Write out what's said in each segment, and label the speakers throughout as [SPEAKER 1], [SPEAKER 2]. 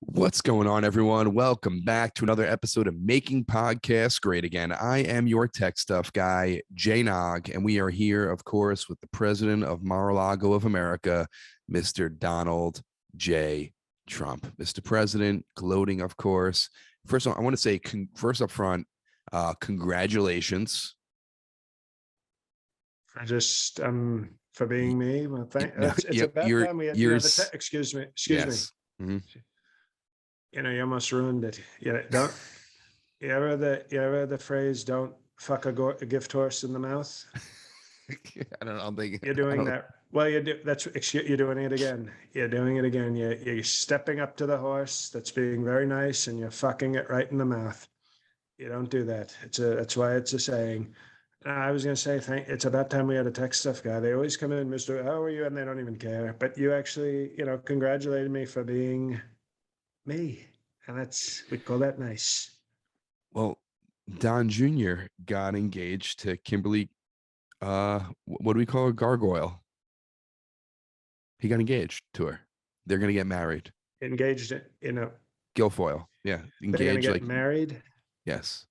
[SPEAKER 1] What's going on, everyone? Welcome back to another episode of Making Podcasts Great Again. I am your tech stuff guy, Jay Nog, and we are here, of course, with the president of Mar-a-Lago of America, Mr. Donald J. Trump. Mr. President, gloating, of course. First of all, I want to say, first up front, congratulations.
[SPEAKER 2] For being me. Well,
[SPEAKER 1] No,
[SPEAKER 2] it's about time we had
[SPEAKER 1] yours.
[SPEAKER 2] excuse me.
[SPEAKER 1] Yes. Mm-hmm.
[SPEAKER 2] You almost ruined it. Don't you ever the phrase "Don't fuck a gift horse in the mouth"?
[SPEAKER 1] I'm thinking
[SPEAKER 2] You're doing that. Well, you're doing it again. You're doing it again. You're stepping up to the horse that's being very nice, and you're fucking it right in the mouth. You don't do that. That's why it's a saying. I was going to say, it's about time we had a tech stuff guy. They always come in, Mr. How are you? And they don't even care. But you actually, congratulated me for being me. And we call that nice.
[SPEAKER 1] Well, Don Jr. got engaged to Kimberly. What do we call her? Gargoyle. He got engaged to her. They're going to get married.
[SPEAKER 2] Engaged in a
[SPEAKER 1] Guilfoyle. Yeah.
[SPEAKER 2] Engaged. They're going to get
[SPEAKER 1] like
[SPEAKER 2] married?
[SPEAKER 1] Yes.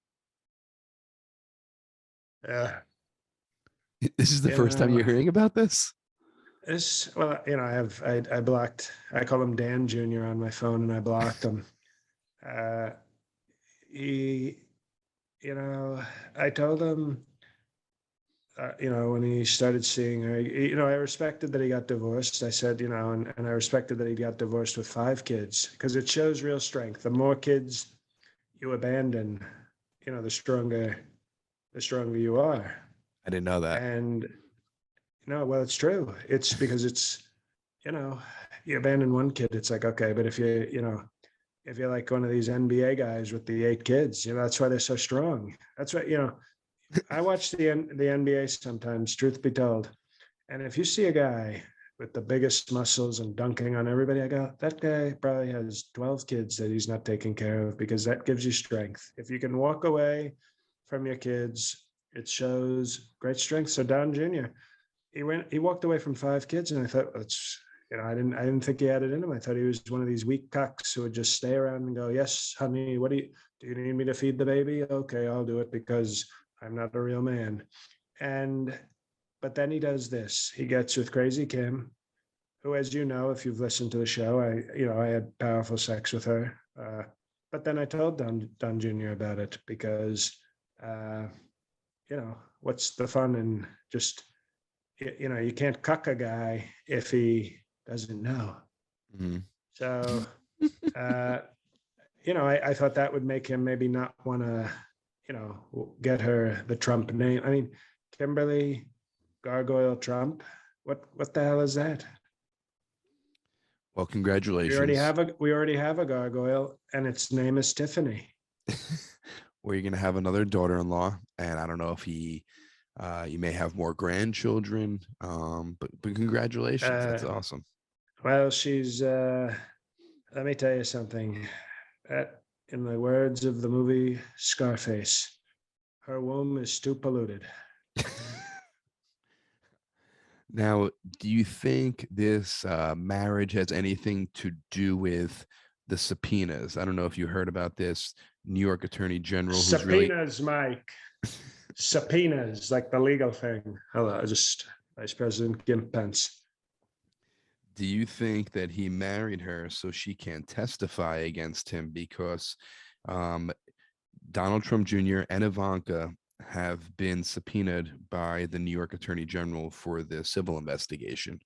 [SPEAKER 2] This
[SPEAKER 1] is the first time you're hearing about this?
[SPEAKER 2] Well, I blocked, I call him Dan Jr. on my phone, and I blocked him. I told him, when he started seeing her, I respected that he got divorced. I said, and I respected that he got divorced with 5 kids, because it shows real strength. The more kids you abandon, the stronger you are.
[SPEAKER 1] I didn't know that.
[SPEAKER 2] And well, it's true. It's because it's, you abandon one kid, it's like, okay, but if you're like one of these NBA guys with the 8 kids, that's why they're so strong. That's why, I watch the NBA sometimes, truth be told. And if you see a guy with the biggest muscles and dunking on everybody, I go, that guy probably has 12 kids that he's not taking care of, because that gives you strength. If you can walk away from your kids, it shows great strength. So Don Jr., he walked away from 5 kids, and I thought, I didn't think he had it in him. I thought he was one of these weak cocks who would just stay around and go, yes, honey, do you need me to feed the baby? Okay, I'll do it, because I'm not a real man. But then he does this. He gets with Crazy Kim, who, as you know, if you've listened to the show, I had powerful sex with her. But then I told Don Jr. about it, because what's the fun in just, you can't cuck a guy if he doesn't know.
[SPEAKER 1] Mm-hmm.
[SPEAKER 2] So, I thought that would make him maybe not want to, get her the Trump name. I mean, Kimberly Gargoyle Trump. What the hell is that?
[SPEAKER 1] Well, congratulations.
[SPEAKER 2] We already have a gargoyle, and its name is Tiffany.
[SPEAKER 1] Well, you're going to have another daughter-in-law, and I don't know if you may have more grandchildren, but congratulations. That's awesome.
[SPEAKER 2] Well, she's, let me tell you something. In the words of the movie Scarface, her womb is too polluted.
[SPEAKER 1] Now, do you think this marriage has anything to do with the subpoenas? I don't know if you heard about this. New York Attorney General.
[SPEAKER 2] Subpoenas, Mike. Subpoenas, like the legal thing. Hello, just Vice President Kim Pence.
[SPEAKER 1] Do you think that he married her so she can't testify against him, because Donald Trump Jr. and Ivanka have been subpoenaed by the New York Attorney General for the civil investigation?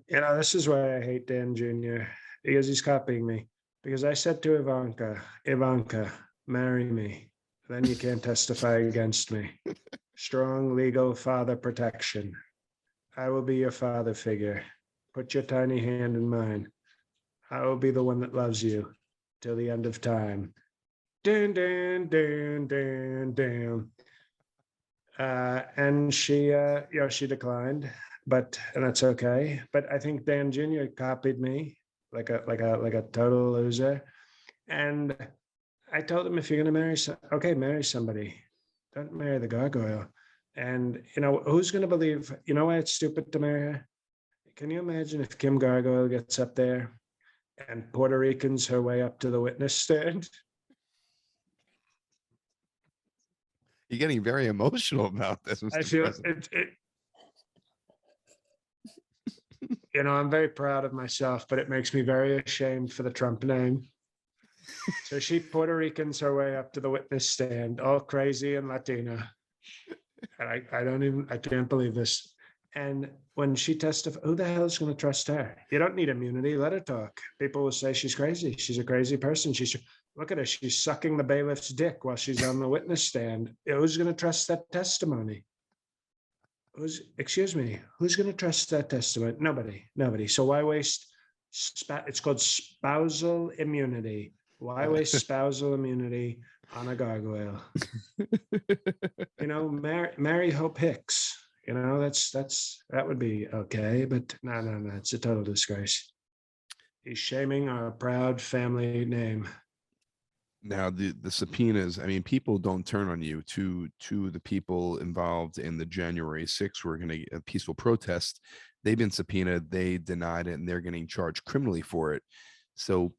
[SPEAKER 2] This is why I hate Dan Jr., because he's copying me. Because I said to Ivanka, marry me. Then you can't testify against me. Strong legal father protection. I will be your father figure. Put your tiny hand in mine. I will be the one that loves you till the end of time. Dun, dun, dun, dun, dun. And she declined, and that's okay. But I think Dan Jr. copied me like a total loser. And I told him, if you're going to marry somebody. Don't marry the gargoyle. And, who's going to believe, why it's stupid to marry her? Can you imagine if Kim Gargoyle gets up there and Puerto Ricans her way up to the witness stand.
[SPEAKER 1] You're getting very emotional about this,
[SPEAKER 2] I
[SPEAKER 1] Mr.
[SPEAKER 2] feel
[SPEAKER 1] President.
[SPEAKER 2] I'm very proud of myself, but it makes me very ashamed for the Trump name. So she Puerto Ricans her way up to the witness stand, all crazy and Latina. And I can't believe this. And when she testified, who the hell is going to trust her? You don't need immunity. Let her talk. People will say she's crazy. She's a crazy person. Look at her. She's sucking the bailiff's dick while she's on the witness stand. Who's going to trust that testimony? Excuse me, who's going to trust that testimony? Nobody. So why waste? It's called spousal immunity. Why waste spousal immunity on a gargoyle? Marry Hope Hicks. That would be okay, but no, it's a total disgrace. He's shaming our proud family name.
[SPEAKER 1] Now the subpoenas, I mean, people don't turn on you. To the people involved in the January 6th, we're going to a peaceful protest. They've been subpoenaed, they denied it, and they're getting charged criminally for it. So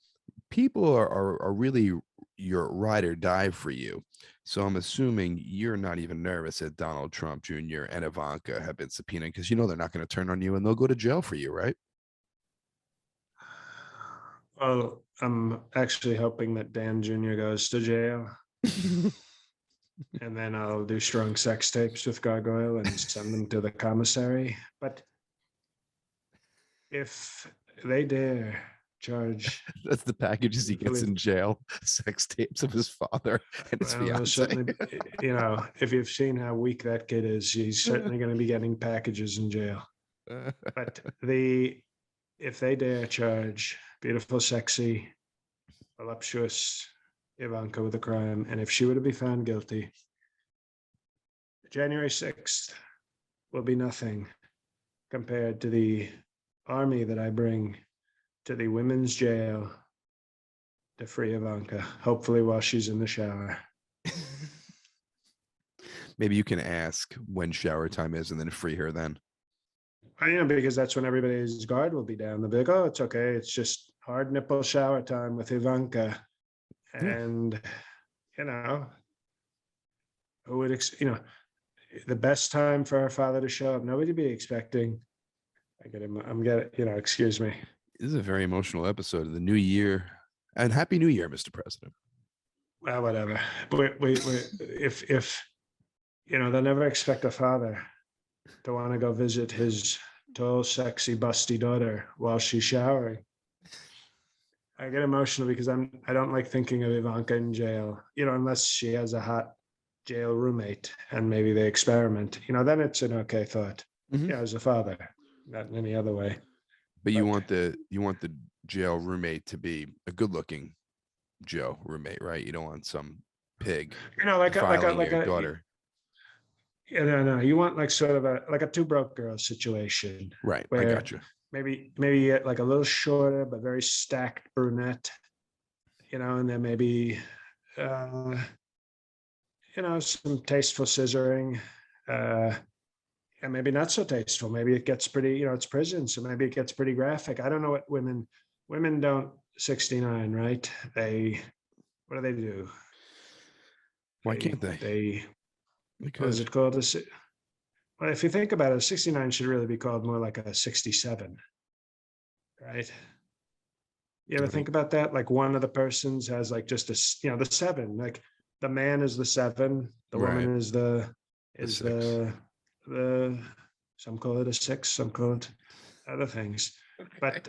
[SPEAKER 1] people are really your ride or die for you. So I'm assuming you're not even nervous that Donald Trump Jr. and Ivanka have been subpoenaed, because they're not going to turn on you and they'll go to jail for you, right?
[SPEAKER 2] Well, I'm actually hoping that Dan Jr. goes to jail. And then I'll do strong sex tapes with Gargoyle and send them to the commissary. But if they dare charge,
[SPEAKER 1] That's the packages he gets in jail: sex tapes of his father and his fiance.
[SPEAKER 2] Certainly, if you've seen how weak that kid is, he's certainly going to be getting packages in jail. But if they dare charge beautiful, sexy, voluptuous Ivanka with a crime, and if she were to be found guilty, January 6th will be nothing compared to the army that I bring to the women's jail to free Ivanka, hopefully while she's in the shower.
[SPEAKER 1] Maybe you can ask when shower time is and then free her then.
[SPEAKER 2] I am, because that's when everybody's guard will be down. They'll be like, oh, it's okay. It's just hard nipple shower time with Ivanka. And, who would, the best time for our father to show up, nobody be expecting. Excuse me.
[SPEAKER 1] This is a very emotional episode of the new year. And Happy New Year, Mr. President.
[SPEAKER 2] Well, whatever. But if they'll never expect a father to want to go visit his tall, sexy, busty daughter while she's showering. I get emotional because I don't like thinking of Ivanka in jail, unless she has a hot jail roommate and maybe they experiment, then it's an okay thought.
[SPEAKER 1] Mm-hmm.
[SPEAKER 2] Yeah, as a father, not in any other way.
[SPEAKER 1] But you want the jail roommate to be a good-looking jail roommate, right? You don't want some pig, like your daughter.
[SPEAKER 2] Yeah, no. You want like sort of a two broke girls situation,
[SPEAKER 1] right? I got you.
[SPEAKER 2] Maybe like a little shorter but very stacked brunette, and then maybe some tasteful scissoring. And maybe not so tasteful. Maybe it gets pretty, it's prison, so maybe it gets pretty graphic. I don't know what women don't 69, right? What do they do?
[SPEAKER 1] Why can't they?
[SPEAKER 2] What is it called? Well, if you think about it, 69 should really be called more like a 67, right? You ever think about that? Like one of the persons has like just the 7, like the man is the 7, the woman is the some call it a 6, some call it other things. But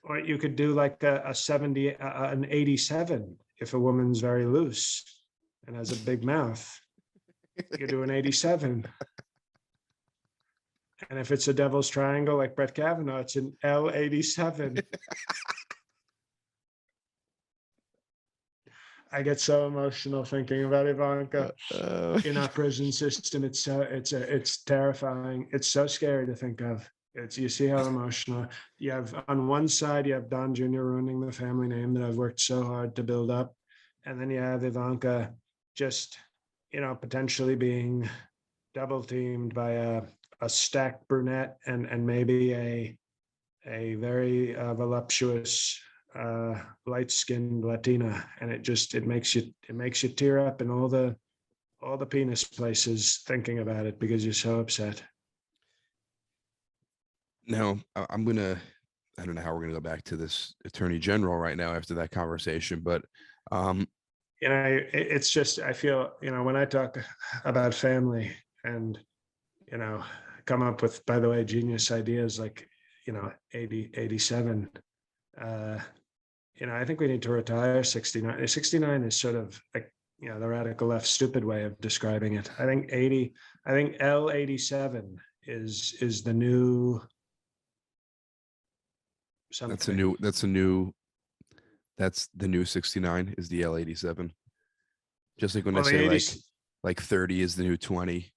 [SPEAKER 2] or you could do like a 70, an 87 if a woman's very loose and has a big mouth. You could do an 87. And if it's a devil's triangle like Brett Kavanaugh, it's an L87. I get so emotional thinking about Ivanka in our prison system. It's terrifying. It's so scary to think of. You see how emotional you have. On one side, you have Don Jr. ruining the family name that I've worked so hard to build up, and then you have Ivanka just, potentially being double teamed by a stacked brunette and maybe a very voluptuous, light-skinned Latina, and it makes you tear up in all the penis places thinking about it because you're so upset.
[SPEAKER 1] Now, I don't know how we're gonna go back to this attorney general right now after that conversation, but
[SPEAKER 2] It's just, I feel, when I talk about family and, come up with, by the way, genius ideas like, 87. I think we need to retire 69. 69 is sort of like, the radical left stupid way of describing it. I think L87 is the new something.
[SPEAKER 1] that's the new 69 is the L87. Just like when
[SPEAKER 2] Well,
[SPEAKER 1] I
[SPEAKER 2] the
[SPEAKER 1] say
[SPEAKER 2] 80s,
[SPEAKER 1] like 30 is the new 20,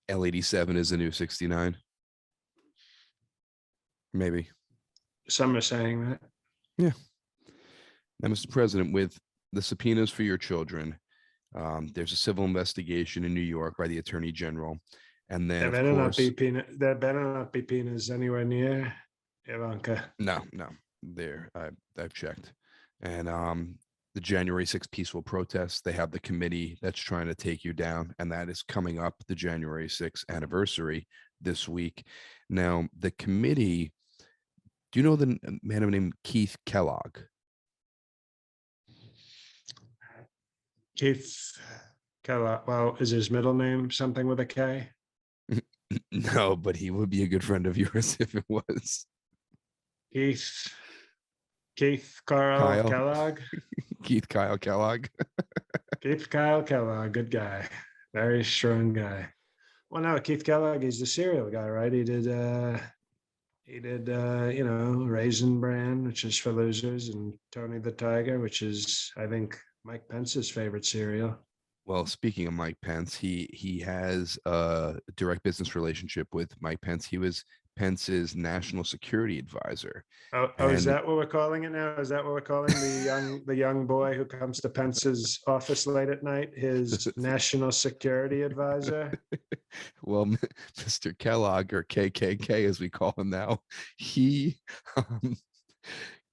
[SPEAKER 1] L87 is the new 69. Maybe.
[SPEAKER 2] some are saying that.
[SPEAKER 1] Yeah. Now, Mr. President, with the subpoenas for your children, there's a civil investigation in New York by the Attorney General. And then,
[SPEAKER 2] There
[SPEAKER 1] of
[SPEAKER 2] better not
[SPEAKER 1] course,
[SPEAKER 2] be there better not be peanuts anywhere near Ivanka.
[SPEAKER 1] no, I've checked. And the January 6th peaceful protests, they have the committee that's trying to take you down, and that is coming up the January 6th anniversary this week. Now, the committee, do you know the man named Keith Kellogg?
[SPEAKER 2] Keith Kellogg. Well, is his middle name something with a K?
[SPEAKER 1] No, but he would be a good friend of yours if it was.
[SPEAKER 2] Keith Carl
[SPEAKER 1] Kyle.
[SPEAKER 2] Kellogg.
[SPEAKER 1] Keith Kyle Kellogg.
[SPEAKER 2] Keith Kyle Kellogg, good guy, very strong guy. Well, no, Keith Kellogg, he's the cereal guy, right? He did Raisin Bran, which is for losers, and Tony the Tiger, which is, I think, Mike Pence's favorite cereal.
[SPEAKER 1] Well, speaking of Mike Pence, he has a direct business relationship with Mike Pence. He was Pence's national security advisor.
[SPEAKER 2] Oh, is that what we're calling it now? Is that what we're calling the young boy who comes to Pence's office late at night, his national security advisor?
[SPEAKER 1] Well, Mr. Kellogg, or KKK as we call him now,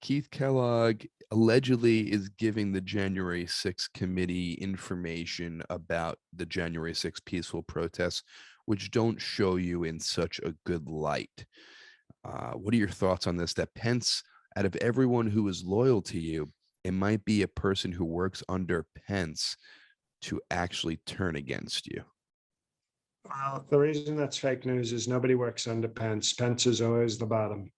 [SPEAKER 1] Keith Kellogg allegedly is giving the January 6th committee information about the January 6th peaceful protests, which don't show you in such a good light. What are your thoughts on this? That Pence, out of everyone who is loyal to you, it might be a person who works under Pence to actually turn against you.
[SPEAKER 2] Well, the reason that's fake news is nobody works under Pence. Pence is always the bottom.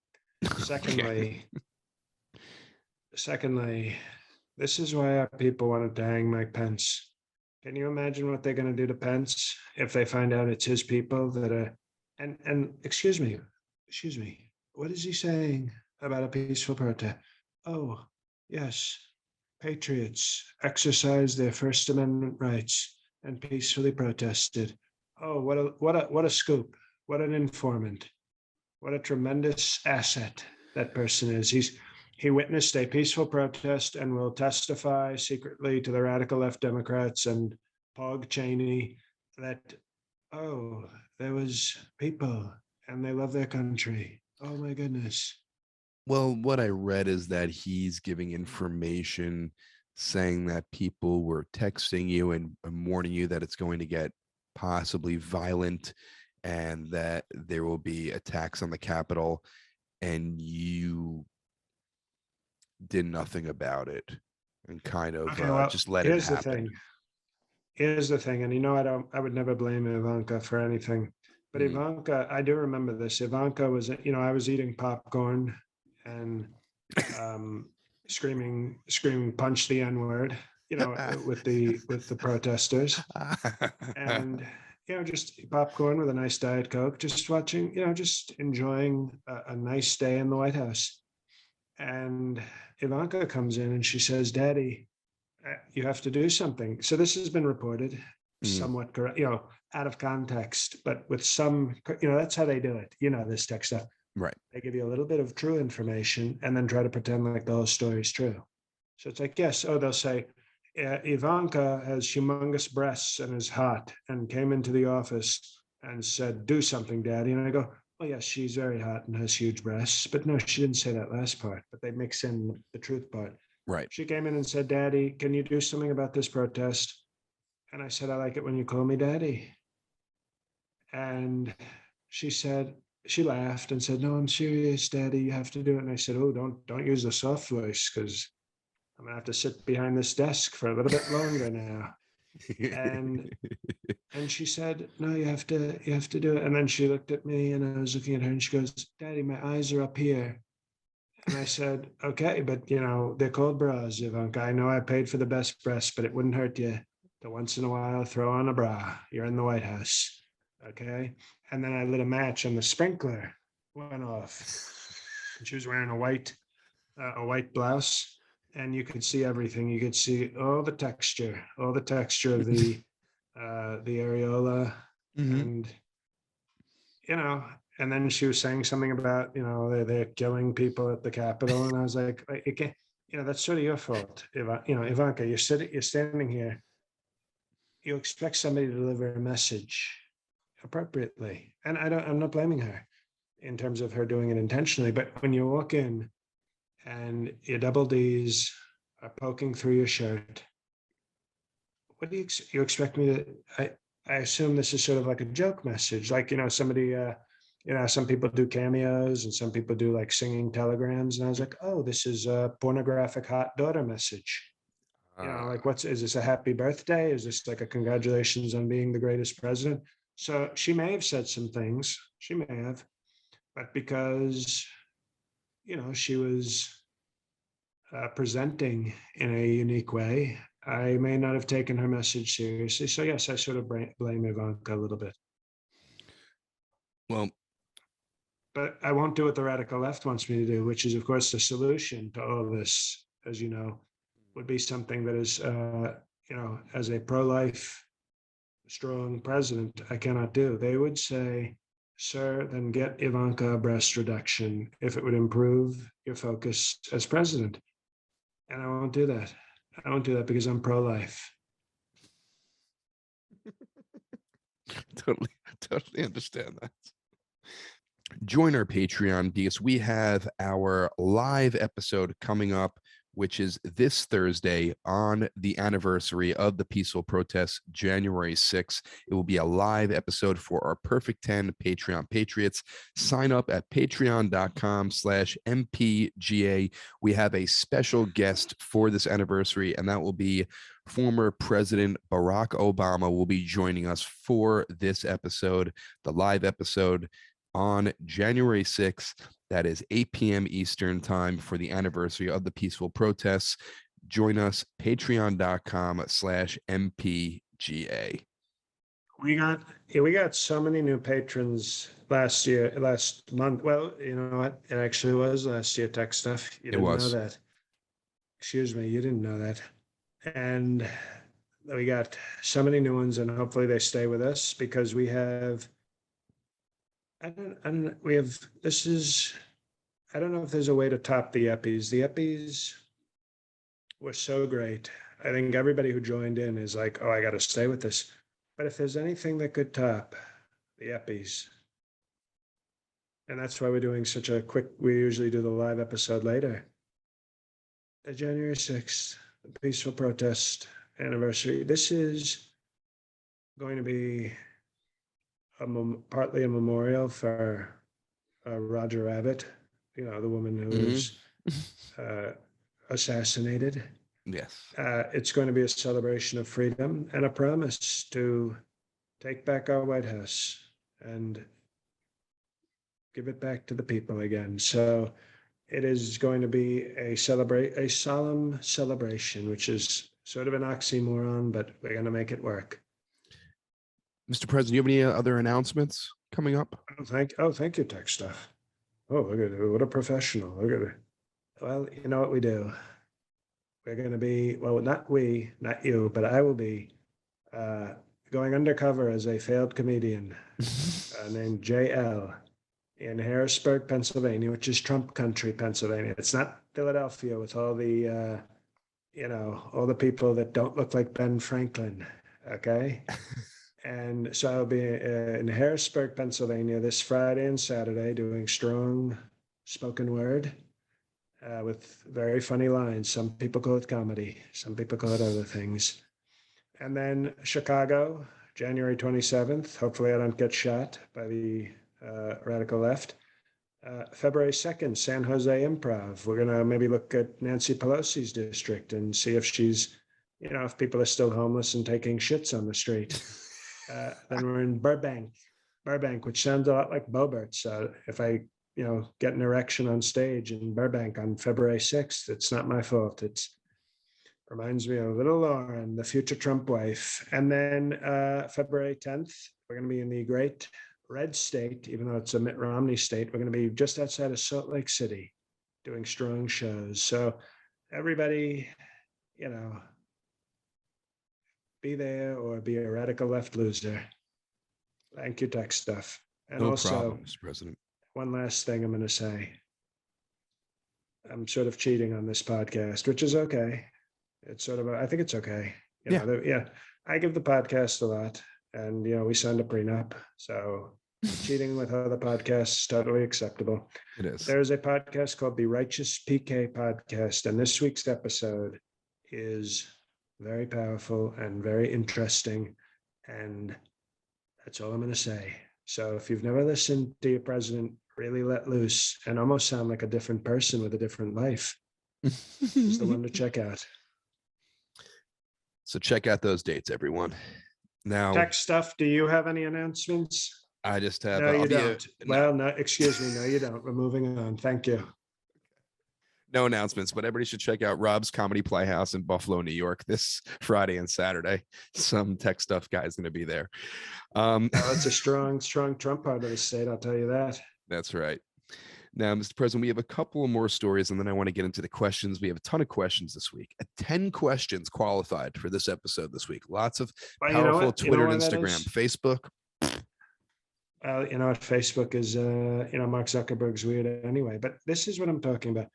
[SPEAKER 2] Secondly, this is why our people wanted to hang Mike Pence. Can you imagine what they're going to do to Pence if they find out it's his people that are? And excuse me, what is he saying about a peaceful protest? Oh, yes, patriots exercised their First Amendment rights and peacefully protested. Oh, what a scoop! What an informant! What a tremendous asset that person is. He witnessed a peaceful protest and will testify secretly to the radical left Democrats and Pog Cheney that, oh, there was people and they love their country. Oh my goodness.
[SPEAKER 1] Well, what I read is that he's giving information saying that people were texting you and warning you that it's going to get possibly violent and that there will be attacks on the Capitol, and you did nothing about it and kind of just let it happen.
[SPEAKER 2] Here's the thing, and I would never blame Ivanka for anything, but Ivanka, I do remember this. Ivanka was, I was eating popcorn and screaming, punch the N-word, with the protesters, and just popcorn with a nice Diet Coke, just watching, just enjoying a nice day in the White House. And Ivanka comes in and she says, "Daddy, you have to do something." So this has been reported somewhat correct, out of context, but with some, that's how they do it. This tech stuff.
[SPEAKER 1] Right.
[SPEAKER 2] They give you a little bit of true information and then try to pretend like the whole story is true. So it's like, yes, they'll say, Ivanka has humongous breasts and is hot and came into the office and said, "Do something, Daddy." And I go, Oh, yes, she's very hot and has huge breasts. But no, she didn't say that last part, but they mix in the truth part.
[SPEAKER 1] Right.
[SPEAKER 2] She came in and said, Daddy, can you do something about this protest? And I said, I like it when you call me Daddy. And she said, she laughed and said, No, I'm serious, Daddy. You have to do it. And I said, Oh, don't use the soft voice because I'm gonna have to sit behind this desk for a little bit longer now. And and she said, No, you have to do it. And then she looked at me and I was looking at her and she goes, Daddy, my eyes are up here. And I said, Okay, but they're called bras, Ivanka. I know I paid for the best breasts, but it wouldn't hurt you to once in a while throw on a bra. You're in the White House. Okay. And then I lit a match and the sprinkler went off. And she was wearing a white blouse, and you could see everything. You could see all the texture of the areola,
[SPEAKER 1] Mhm.
[SPEAKER 2] and you know. And then she was saying something about they're killing people at the Capitol, and I was like, it can't, that's sort of your fault, Ivanka. You're standing here. You expect somebody to deliver a message appropriately, and I'm not blaming her in terms of her doing it intentionally, but when you walk in and your double D's are poking through your shirt, what do you expect me to? I assume this is sort of like a joke message, like somebody. Some people do cameos and some people do like singing telegrams, and I was like, oh, this is a pornographic hot daughter message. Like is this a happy birthday? Is this like a congratulations on being the greatest president? So she may have said some things. She may have, but because she was presenting in a unique way, I may not have taken her message seriously. So yes, I sort of blame Ivanka a little bit,
[SPEAKER 1] Well,
[SPEAKER 2] but I won't do what the radical left wants me to do, which is, of course, the solution to all of this, as you know, would be something that is, as a pro-life, strong president, I cannot do. They would say, sir, then get Ivanka a breast reduction if it would improve your focus as president. And I won't do that. I won't do that because I'm pro-life.
[SPEAKER 1] totally, totally understand that. Join our Patreon because we have our live episode coming up, which is this Thursday on the anniversary of the peaceful protests, January 6th. It will be a live episode for our Perfect 10 Patreon Patriots. Sign up at patreon.com/MPGA. We have a special guest for this anniversary, and that will be former President Barack Obama will be joining us for this episode, the live episode on January 6th. That is 8 p.m. Eastern time for the anniversary of the peaceful protests. Join us, patreon.com/MPGA.
[SPEAKER 2] We got so many new patrons last month. Well, you know what? It actually was last year, Tech Stuff. You
[SPEAKER 1] It
[SPEAKER 2] didn't know
[SPEAKER 1] was.
[SPEAKER 2] that. Excuse me, you didn't know that. And we got so many new ones, and hopefully they stay with us because we have we have, this is, I don't know if there's a way to top the Eppies. The Eppies were so great. I think everybody who joined in is like, oh, I got to stay with this. But if there's anything that could top the Eppies, and that's why we're doing such a quick, we usually do the live episode later. The January 6th, the peaceful protest anniversary. This is going to be partly a memorial for Roger Rabbit, the woman who was assassinated.
[SPEAKER 1] Yes.
[SPEAKER 2] It's going to be a celebration of freedom and a promise to take back our White House and give it back to the people again. So it is going to be a solemn celebration, which is sort of an oxymoron, but we're going to make it work.
[SPEAKER 1] Mr. President, do you have any other announcements coming up?
[SPEAKER 2] Thank you, Tech Stuff. Oh, look at it. What a professional. Look at it. Well, you know what we do. We're going to be, well, not you, but I will be going undercover as a failed comedian named JL in Harrisburg, Pennsylvania, which is Trump country, Pennsylvania. It's not Philadelphia with all the, all the people that don't look like Ben Franklin. Okay. And so I'll be in Harrisburg, Pennsylvania this Friday and Saturday doing strong spoken word with very funny lines. Some people call it comedy, some people call it other things. And then Chicago, January 27th. Hopefully, I don't get shot by the radical left. February 2nd, San Jose Improv. We're going to maybe look at Nancy Pelosi's district and see if she's, if people are still homeless and taking shits on the street. Then we're in Burbank, which sounds a lot like Bobert's. If I, get an erection on stage in Burbank on February 6th, it's not my fault. It's reminds me of little Lauren, the future Trump wife. And then February 10th, we're going to be in the great red state, even though it's a Mitt Romney state. We're going to be just outside of Salt Lake City doing strong shows. So everybody, be there or be a radical left loser. Thank you, Tech Stuff. And
[SPEAKER 1] No
[SPEAKER 2] also,
[SPEAKER 1] problem, Mr. President.
[SPEAKER 2] one last thing I'm going to say. I'm sort of cheating on this podcast, which is okay. It's sort of, I think it's okay. I give the podcast a lot, and we signed a prenup, so cheating with other podcasts is totally acceptable.
[SPEAKER 1] It is.
[SPEAKER 2] There's a podcast called the Righteous PK Podcast, and this week's episode is very powerful and very interesting, and that's all I'm going to say. So if you've never listened to your president really let loose and almost sound like a different person with a different life, it's the one to check out.
[SPEAKER 1] So check out those dates, everyone. Now,
[SPEAKER 2] Tech Stuff, do you have any announcements?
[SPEAKER 1] I just have.
[SPEAKER 2] No, you don't. Well, no, excuse me. No, you don't. We're moving on. Thank you.
[SPEAKER 1] No announcements, but everybody should check out Rob's Comedy Playhouse in Buffalo, New York this Friday and Saturday. Some Tech Stuff guy is going to be there.
[SPEAKER 2] That's a strong Trump part of the state, I'll tell you that.
[SPEAKER 1] That's right. Now, Mr. President, we have a couple more stories, and then I want to get into the questions. We have a ton of questions this week. 10 questions qualified for this episode this week. Lots of powerful Twitter and Instagram, Facebook.
[SPEAKER 2] You know what? Facebook is, Mark Zuckerberg's weird anyway. But this is what I'm talking about.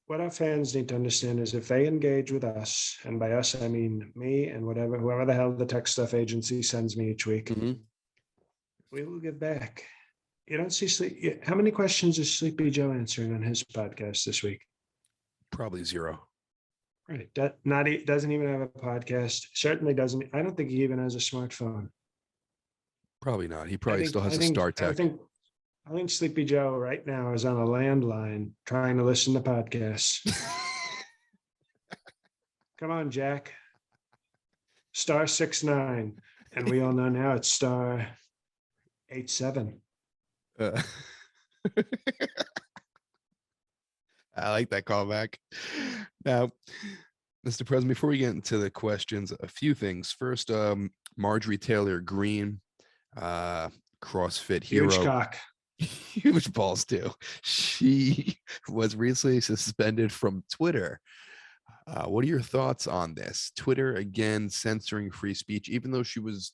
[SPEAKER 2] What our fans need to understand is if they engage with us, and by us, I mean me and whoever the hell the Tech Stuff agency sends me each week, we will give back. You don't see how many questions is Sleepy Joe answering on his podcast this week?
[SPEAKER 1] Probably zero.
[SPEAKER 2] Right. Doesn't even have a podcast. Certainly doesn't. I don't think he even has a smartphone.
[SPEAKER 1] Probably not. He probably still has a StarTech.
[SPEAKER 2] I think Sleepy Joe right now is on a landline trying to listen to podcasts. Come on, Jack. *69. And we all know now it's *87.
[SPEAKER 1] I like that callback. Now, Mr. President, before we get into the questions, a few things. First, Marjorie Taylor Greene, CrossFit hero.
[SPEAKER 2] Huge cock.
[SPEAKER 1] Huge balls too. She was recently suspended from Twitter. What are your thoughts on this? Twitter, again, censoring free speech, even though she was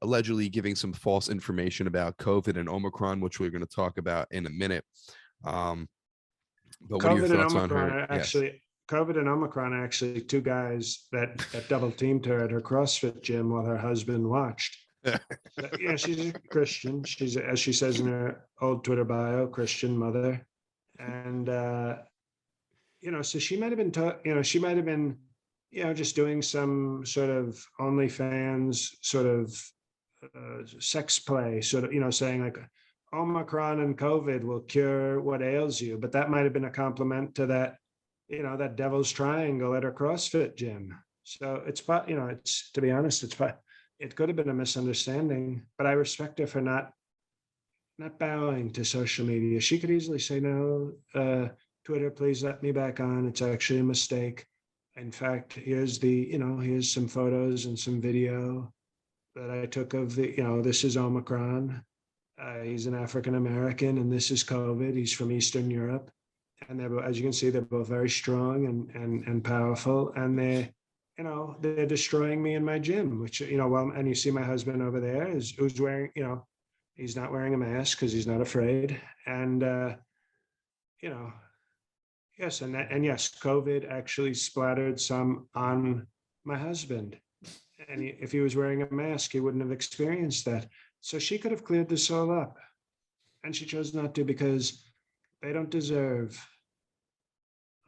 [SPEAKER 1] allegedly giving some false information about COVID and Omicron, which we're going to talk about in a minute. But what are your thoughts on her?
[SPEAKER 2] COVID and Omicron are actually two guys that double teamed her at her CrossFit gym while her husband watched. She's a Christian. She's, as she says in her old Twitter bio, Christian mother. And, so she might have been, just doing some sort of OnlyFans sort of sex play, sort of, saying like Omicron and COVID will cure what ails you. But that might have been a compliment to that, that devil's triangle at her CrossFit gym. So it's, to be honest, it could have been a misunderstanding, but I respect her for not bowing to social media. She could easily say, no, Twitter, please let me back on. It's actually a mistake. In fact, here's some photos and some video that I took of this is Omicron. He's an African-American and this is COVID. He's from Eastern Europe. And as you can see, they're both very strong and powerful. And they're destroying me in my gym, which, and you see my husband over there who's wearing, he's not wearing a mask because he's not afraid. And, yes, yes, COVID actually splattered some on my husband. And if he was wearing a mask, he wouldn't have experienced that. So she could have cleared this all up. And she chose not to because they don't deserve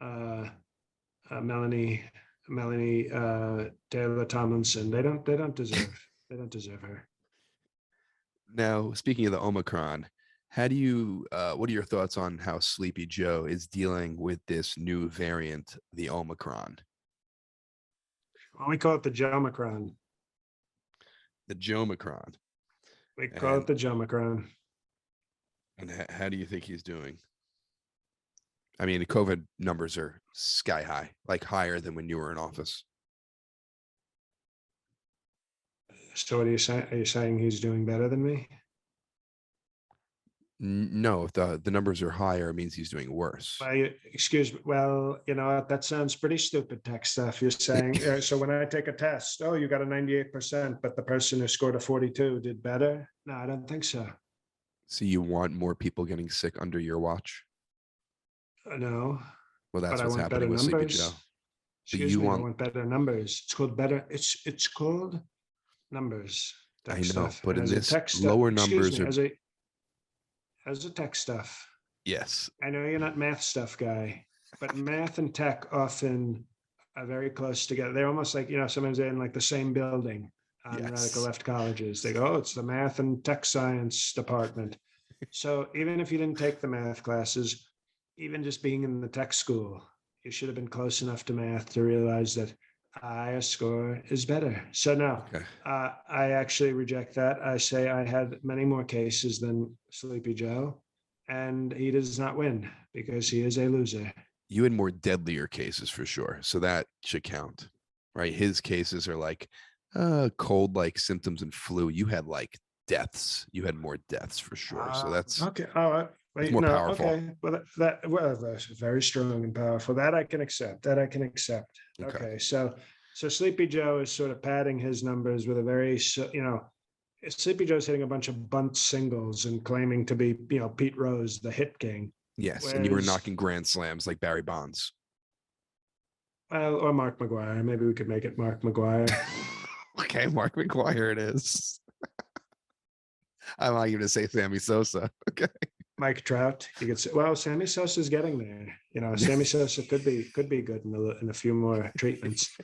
[SPEAKER 2] uh, Melanie Taylor Tomlinson. They don't deserve her.
[SPEAKER 1] Now, speaking of the Omicron, how do you what are your thoughts on how Sleepy Joe is dealing with this new variant, the Omicron?
[SPEAKER 2] Well, we call it the Jomicron.
[SPEAKER 1] The Jomicron.
[SPEAKER 2] We call
[SPEAKER 1] And
[SPEAKER 2] it the Jomicron.
[SPEAKER 1] how do you think he's doing? I mean, the COVID numbers are sky high, like higher than when you were in office.
[SPEAKER 2] So what are you saying? Are you saying he's doing better than me?
[SPEAKER 1] No, if the numbers are higher, it means he's doing worse.
[SPEAKER 2] Well, excuse me. Well, that sounds pretty stupid tech stuff. You're saying, so when I take a test, oh, you got a 98%, but the person who scored a 42 did better? No, I don't think so.
[SPEAKER 1] So you want more people getting sick under your watch?
[SPEAKER 2] No,
[SPEAKER 1] Well,
[SPEAKER 2] but
[SPEAKER 1] that's
[SPEAKER 2] I
[SPEAKER 1] what's
[SPEAKER 2] want better
[SPEAKER 1] happening with Sleepy Joe.
[SPEAKER 2] numbers.
[SPEAKER 1] But
[SPEAKER 2] Excuse
[SPEAKER 1] you
[SPEAKER 2] me, I
[SPEAKER 1] want,
[SPEAKER 2] want better numbers. It's called better. It's called numbers,
[SPEAKER 1] I
[SPEAKER 2] tech
[SPEAKER 1] know,
[SPEAKER 2] stuff.
[SPEAKER 1] but
[SPEAKER 2] And
[SPEAKER 1] in
[SPEAKER 2] as a
[SPEAKER 1] this
[SPEAKER 2] tech stuff,
[SPEAKER 1] lower
[SPEAKER 2] excuse
[SPEAKER 1] numbers
[SPEAKER 2] me,
[SPEAKER 1] are,
[SPEAKER 2] as a tech stuff,
[SPEAKER 1] yes,
[SPEAKER 2] I know you're not math stuff guy, but math and tech often are very close together. They're almost like, sometimes they're in like the same building on radical
[SPEAKER 1] yes.
[SPEAKER 2] left colleges. They go, oh, it's the math and tech science department. So even if you didn't take the math classes, even just being in the tech school, you should have been close enough to math to realize that a higher score is better. So no,
[SPEAKER 1] Okay.
[SPEAKER 2] I actually reject that. I say I had many more cases than Sleepy Joe, and he does not win because he is a loser.
[SPEAKER 1] You had more deadlier cases for sure. So that should count, right? His cases are like cold like symptoms and flu. You had like deaths. You had more deaths for sure. So
[SPEAKER 2] Okay. Oh,
[SPEAKER 1] that's
[SPEAKER 2] wait.
[SPEAKER 1] more
[SPEAKER 2] No.
[SPEAKER 1] powerful.
[SPEAKER 2] Okay. Well, that's very strong and powerful. That I can accept. That I can accept.
[SPEAKER 1] Okay.
[SPEAKER 2] Okay. So Sleepy Joe is sort of padding his numbers with a very, Sleepy Joe's hitting a bunch of bunt singles and claiming to be, Pete Rose, the hit king.
[SPEAKER 1] Yes. And you were
[SPEAKER 2] Whereas,
[SPEAKER 1] knocking grand slams like Barry Bonds.
[SPEAKER 2] well, or Mark McGuire. Maybe we could make it Mark McGuire.
[SPEAKER 1] Okay, Mark McGuire it is. I'm not even to say Sammy Sosa. Okay.
[SPEAKER 2] Mike Trout. You could say, well, Sammy Sosa's getting there. Sammy Sosa could be good in a few more treatments.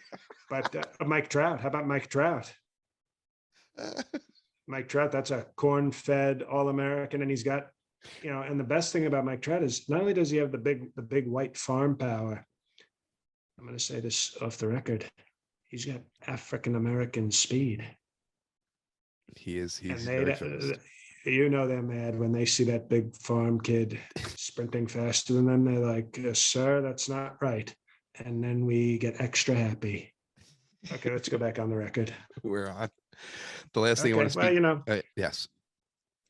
[SPEAKER 2] But Mike Trout, how about Mike Trout? Mike Trout, that's a corn-fed All-American, and he's got, and the best thing about Mike Trout is not only does he have the big white farm power. I'm going to say this off the record. He's got African American speed.
[SPEAKER 1] He's
[SPEAKER 2] And
[SPEAKER 1] very fast.
[SPEAKER 2] they're mad when they see that big farm kid sprinting faster than them. They're like, sir, that's not right. And then we get extra happy. Okay, let's go back on the record.
[SPEAKER 1] We're on. The last thing I want
[SPEAKER 2] Okay,
[SPEAKER 1] to
[SPEAKER 2] well,
[SPEAKER 1] speak. Yes.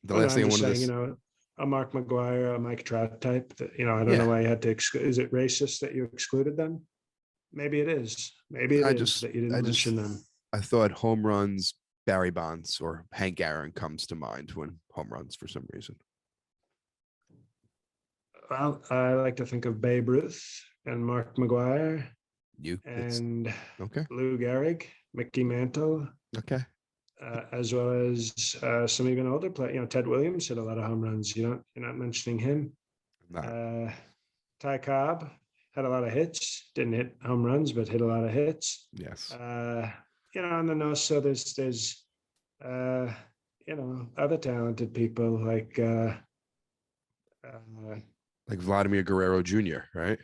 [SPEAKER 1] The
[SPEAKER 2] well, no,
[SPEAKER 1] last thing
[SPEAKER 2] I'm
[SPEAKER 1] I
[SPEAKER 2] just
[SPEAKER 1] wanted
[SPEAKER 2] saying,
[SPEAKER 1] to.
[SPEAKER 2] a Mark McGuire, a Mike Trout type. I don't know
[SPEAKER 1] Yeah.
[SPEAKER 2] why you had to is it racist that you excluded them? Maybe it is. Maybe it
[SPEAKER 1] I
[SPEAKER 2] is
[SPEAKER 1] just
[SPEAKER 2] that you didn't
[SPEAKER 1] I just
[SPEAKER 2] mention them.
[SPEAKER 1] I thought home runs, Barry Bonds or Hank Aaron comes to mind when home runs for some reason.
[SPEAKER 2] Well, I like to think of Babe Ruth and Mark McGuire
[SPEAKER 1] It's
[SPEAKER 2] and
[SPEAKER 1] okay.
[SPEAKER 2] Lou Gehrig, Mickey Mantle,
[SPEAKER 1] Okay.
[SPEAKER 2] as well as some even older players. Ted Williams hit a lot of home runs. You're not mentioning him.
[SPEAKER 1] Not
[SPEAKER 2] Ty Cobb had a lot of hits. Didn't hit home runs, but hit a lot of hits.
[SPEAKER 1] yes.
[SPEAKER 2] On the nose. So there's other talented people like
[SPEAKER 1] Like Vladimir Guerrero Jr., right?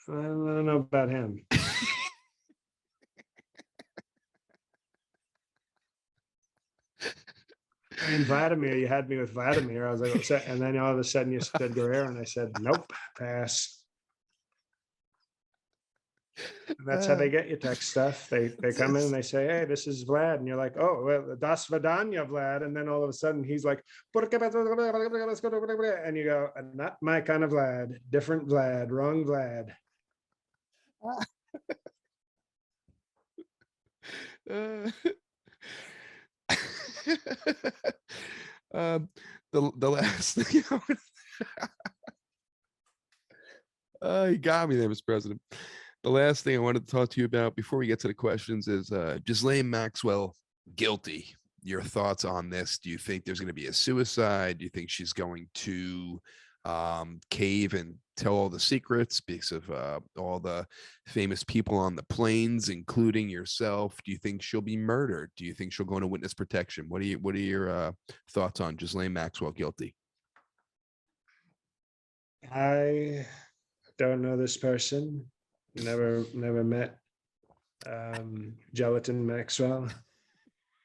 [SPEAKER 2] I don't know about him. I mean, Vladimir, you had me with Vladimir. I was like, what's that? And then all of a sudden you said Guerrero, and I said, nope, pass. And that's how they get you tech stuff. They come in and they say, hey, this is Vlad. And you're like, oh, well, das Vidanya, Vlad. And then all of a sudden he's like, and you go, not my kind of Vlad, different Vlad, wrong Vlad.
[SPEAKER 1] The last thing you got me there, Mr. President. The last thing I wanted to talk to you about before we get to the questions is Ghislaine Maxwell guilty. Your thoughts on this? Do you think there's going to be a suicide? Do you think she's going to cave and tell all the secrets because of all the famous people on the planes, including yourself? Do you think she'll be murdered? Do you think she'll go into witness protection? What are your thoughts on Ghislaine Maxwell guilty?
[SPEAKER 2] I don't know this person. Never met Gelatin Maxwell.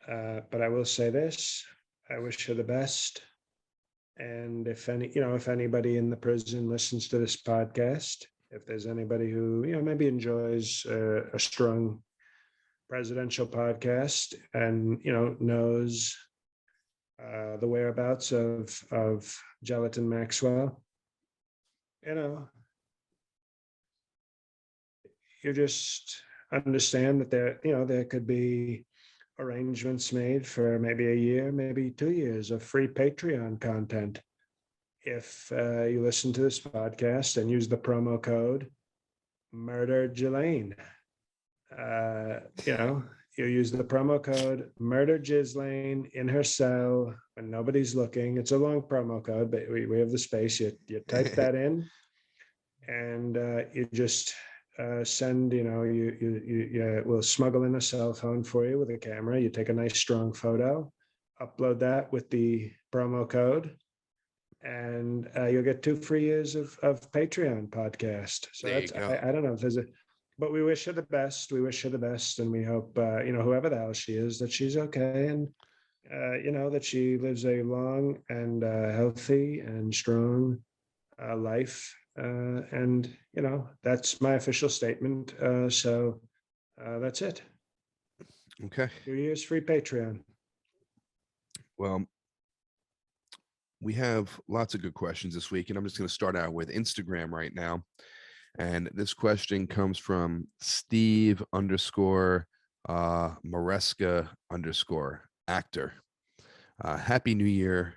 [SPEAKER 2] But I will say this: I wish her the best. And if anybody in the prison listens to this podcast, if there's anybody who maybe enjoys a strong presidential podcast and knows the whereabouts of Gelatin Maxwell, you just understand that there could be arrangements made for maybe a year, maybe 2 years of free Patreon content. If you listen to this podcast and use the promo code Murder Ghislaine, you use the promo code Murder Ghislaine in her cell when nobody's looking. It's a long promo code, but we have the space. You type that in, and you just send, we'll smuggle in a cell phone for you with a camera. You take a nice strong photo, upload that with the promo code, and you'll get 2 free years of Patreon podcast. So
[SPEAKER 1] There
[SPEAKER 2] that's,
[SPEAKER 1] you go.
[SPEAKER 2] I don't know if there's but we wish her the best. We wish her the best. And we hope, whoever the hell she is, that she's okay. And, that she lives a long and healthy and strong life. And that's my official statement. So that's it.
[SPEAKER 1] Okay.
[SPEAKER 2] 2 years free Patreon.
[SPEAKER 1] Well, we have lots of good questions this week, and I'm just going to start out with Instagram right now. And this question comes from Steve _ Maresca _ actor. Happy New Year.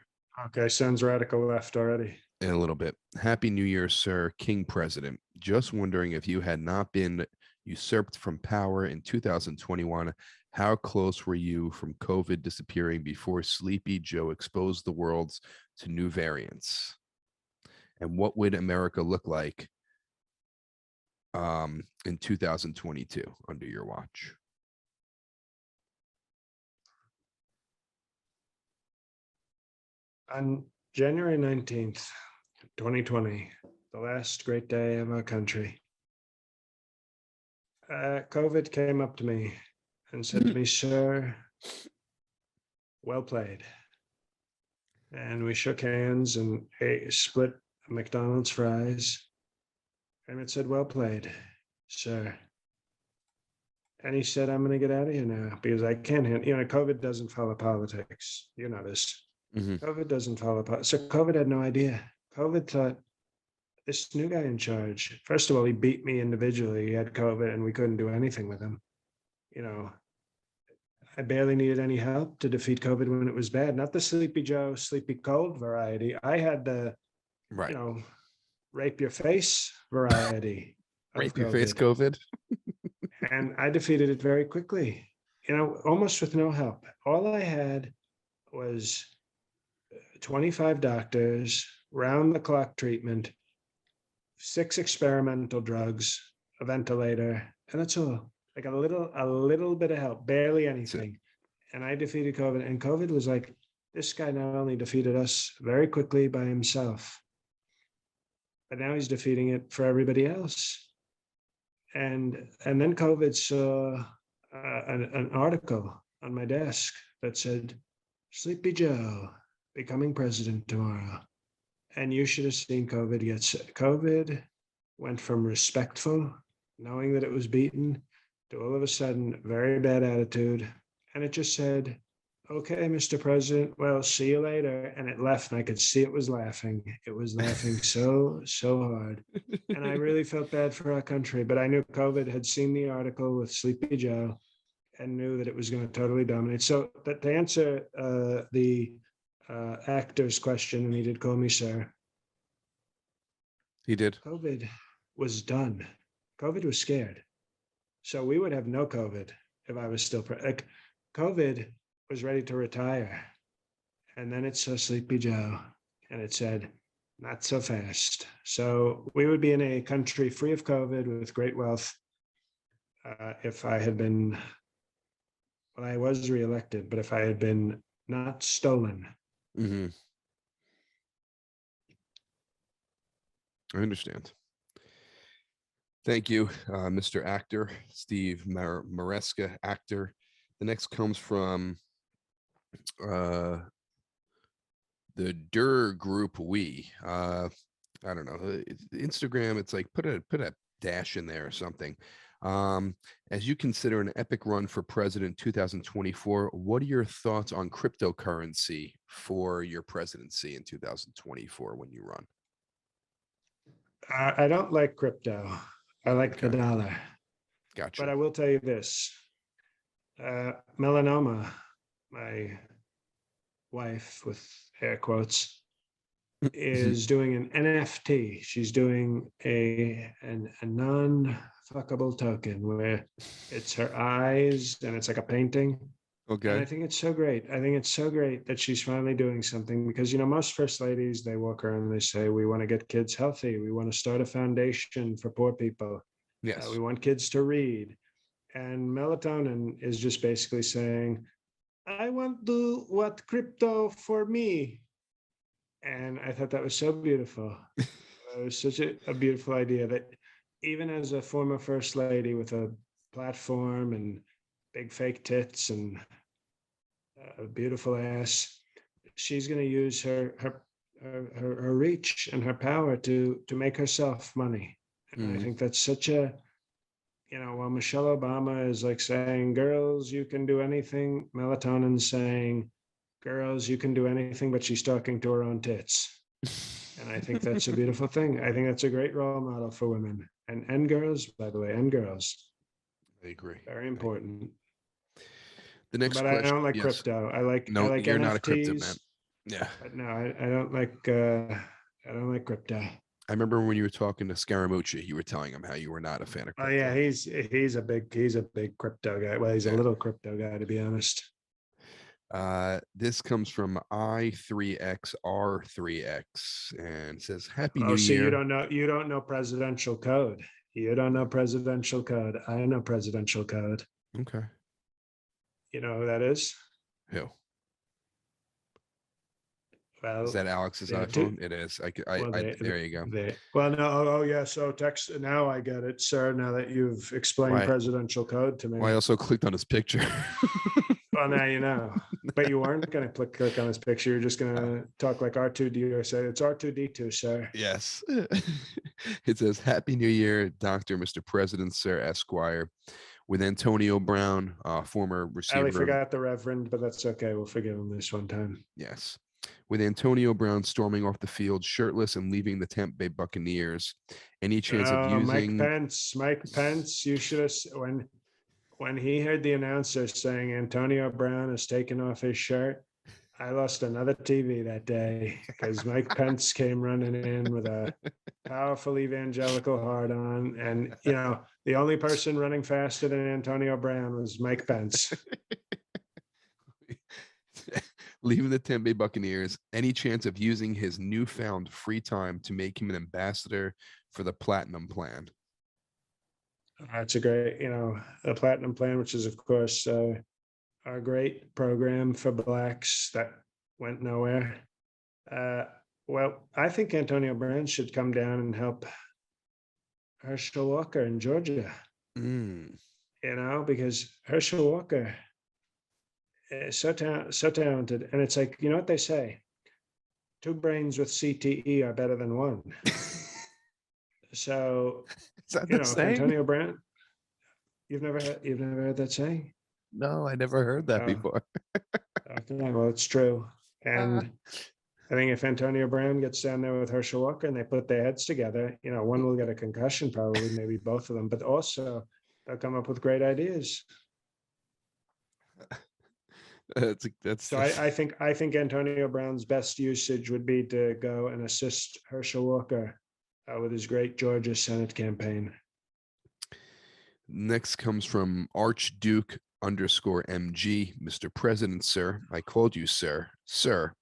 [SPEAKER 2] Okay, sounds radical left already.
[SPEAKER 1] In a little bit. Happy New Year, sir, King President. Just wondering, if you had not been usurped from power in 2021, how close were you from COVID disappearing before Sleepy Joe exposed the world to new variants? And what would America look like in 2022 under your watch?
[SPEAKER 2] On January 19th, 2020, the last great day of our country, COVID came up to me and said to me, "Sir, well played." And we shook hands and split McDonald's fries. And it said, "Well played, sir." And he said, "I'm going to get out of here now because I can't handle, COVID doesn't follow politics. You know this. COVID doesn't follow politics." So COVID had no idea. COVID thought, this new guy in charge, first of all, he beat me individually. He had COVID and we couldn't do anything with him. I barely needed any help to defeat COVID when it was bad. Not the Sleepy Joe, sleepy cold variety. I had the,
[SPEAKER 1] Right.
[SPEAKER 2] rape your face variety.
[SPEAKER 1] Rape your face COVID.
[SPEAKER 2] And I defeated it very quickly, almost with no help. All I had was 25 doctors, round the clock treatment, 6 experimental drugs, a ventilator, and that's all. Like a little bit of help, barely anything. And I defeated COVID. And COVID was like, this guy not only defeated us very quickly by himself, but now he's defeating it for everybody else. And then COVID saw an article on my desk that said, "Sleepy Joe becoming president tomorrow." And you should have seen COVID get sick. COVID went from respectful, knowing that it was beaten, to all of a sudden very bad attitude. And it just said, "Okay, Mr. President, well, see you later." And it left, and I could see it was laughing. It was laughing so hard. And I really felt bad for our country, but I knew COVID had seen the article with Sleepy Joe and knew that it was going to totally dominate. So to answer the actor's question, and he did call me sir.
[SPEAKER 1] He did.
[SPEAKER 2] COVID was done. COVID was scared. So we would have no COVID if I was still COVID was ready to retire. And then it saw Sleepy Joe and it said, not so fast. So we would be in a country free of COVID with great wealth if I had been, well, I was reelected, but if I had been not stolen.
[SPEAKER 1] Mm-hmm. I understand. Thank you, Mr. Actor, Steve Maresca, actor. The next comes from the Der Group We. I don't know. Instagram, it's like put a dash in there or something. As you consider an epic run for president 2024, what are your thoughts on cryptocurrency for your presidency in 2024 when you run?
[SPEAKER 2] I don't like crypto. I like the dollar.
[SPEAKER 1] Gotcha.
[SPEAKER 2] But I will tell you this. Melanoma, my wife with air quotes, is doing an NFT. She's doing a non-fuckable token where it's her eyes and it's like a painting.
[SPEAKER 1] Okay.
[SPEAKER 2] And I think it's so great. I think it's so great that she's finally doing something because, you know, most first ladies, they walk around and they say, we want to get kids healthy. We want to start a foundation for poor people.
[SPEAKER 1] Yes.
[SPEAKER 2] We want kids to read. And melatonin is just basically saying, I want to do what crypto for me. And I thought that was so beautiful. It was such a beautiful idea that even as a former first lady with a platform and big fake tits and a beautiful ass, she's going to use her reach and her power to make herself money. And I think that's such a, you know, while Michelle Obama is like saying, girls, you can do anything, melatonin's saying, girls, you can do anything, but she's talking to her own tits. And I think that's a beautiful thing. I think that's a great role model for women and girls, by the way, and girls.
[SPEAKER 1] I agree.
[SPEAKER 2] Very important.
[SPEAKER 1] The next
[SPEAKER 2] but
[SPEAKER 1] question.
[SPEAKER 2] I don't like crypto. I like
[SPEAKER 1] no,
[SPEAKER 2] I like
[SPEAKER 1] you're
[SPEAKER 2] NFTs,
[SPEAKER 1] not a crypto man. Yeah.
[SPEAKER 2] But no, I don't like crypto.
[SPEAKER 1] I remember when you were talking to Scaramucci, you were telling him how you were not a fan of crypto.
[SPEAKER 2] Oh yeah, he's a big crypto guy. Well, he's a little crypto guy, to be honest.
[SPEAKER 1] This comes from I3XR3X and says, Happy New
[SPEAKER 2] So
[SPEAKER 1] Year.
[SPEAKER 2] you don't know presidential code. You don't know presidential code. I know presidential code.
[SPEAKER 1] Okay.
[SPEAKER 2] You know who that is?
[SPEAKER 1] Who?
[SPEAKER 2] Well,
[SPEAKER 1] is that Alex's iPhone? It is. There you go.
[SPEAKER 2] Well, no. Oh, yeah. So text. Now I get it, sir. Now that you've explained presidential code to me.
[SPEAKER 1] Well, I also clicked on his picture.
[SPEAKER 2] Well, now you know. But you weren't going to click on his picture. You're just going to talk like R2D2. Say it's R2D2, sir.
[SPEAKER 1] Yes. It says, Happy New Year, Dr. Mr. President, Sir Esquire. With Antonio Brown, former receiver.
[SPEAKER 2] I forgot the Reverend, but that's okay. We'll forgive him this one time.
[SPEAKER 1] Yes. With Antonio Brown storming off the field shirtless and leaving the Tampa Bay Buccaneers, any chance of using
[SPEAKER 2] Mike Pence, you should have when he heard the announcer saying Antonio Brown is taking off his shirt, I lost another TV that day because Mike Pence came running in with a powerful evangelical hard on. And, you know, the only person running faster than Antonio Brown was Mike Pence.
[SPEAKER 1] Leaving the Tampa Bay Buccaneers, any chance of using his newfound free time to make him an ambassador for the Platinum Plan?
[SPEAKER 2] That's a great, the Platinum Plan, which is, of course, our great program for Blacks that went nowhere. Well, I think Antonio Brown should come down and help Herschel Walker in Georgia, because Herschel Walker is so talented. And it's like, you know what they say? 2 brains with CTE are better than 1. So, Antonio Brown, you've never heard that saying?
[SPEAKER 1] No, I never heard that before.
[SPEAKER 2] Okay, well, it's true. And I think if Antonio Brown gets down there with Herschel Walker and they put their heads together, one will get a concussion, probably, maybe both of them, but also they'll come up with great ideas. So I think Antonio Brown's best usage would be to go and assist Herschel Walker with his great Georgia Senate campaign.
[SPEAKER 1] Next comes from Archduke underscore MG. Mr. President, sir, I called you sir. Sir,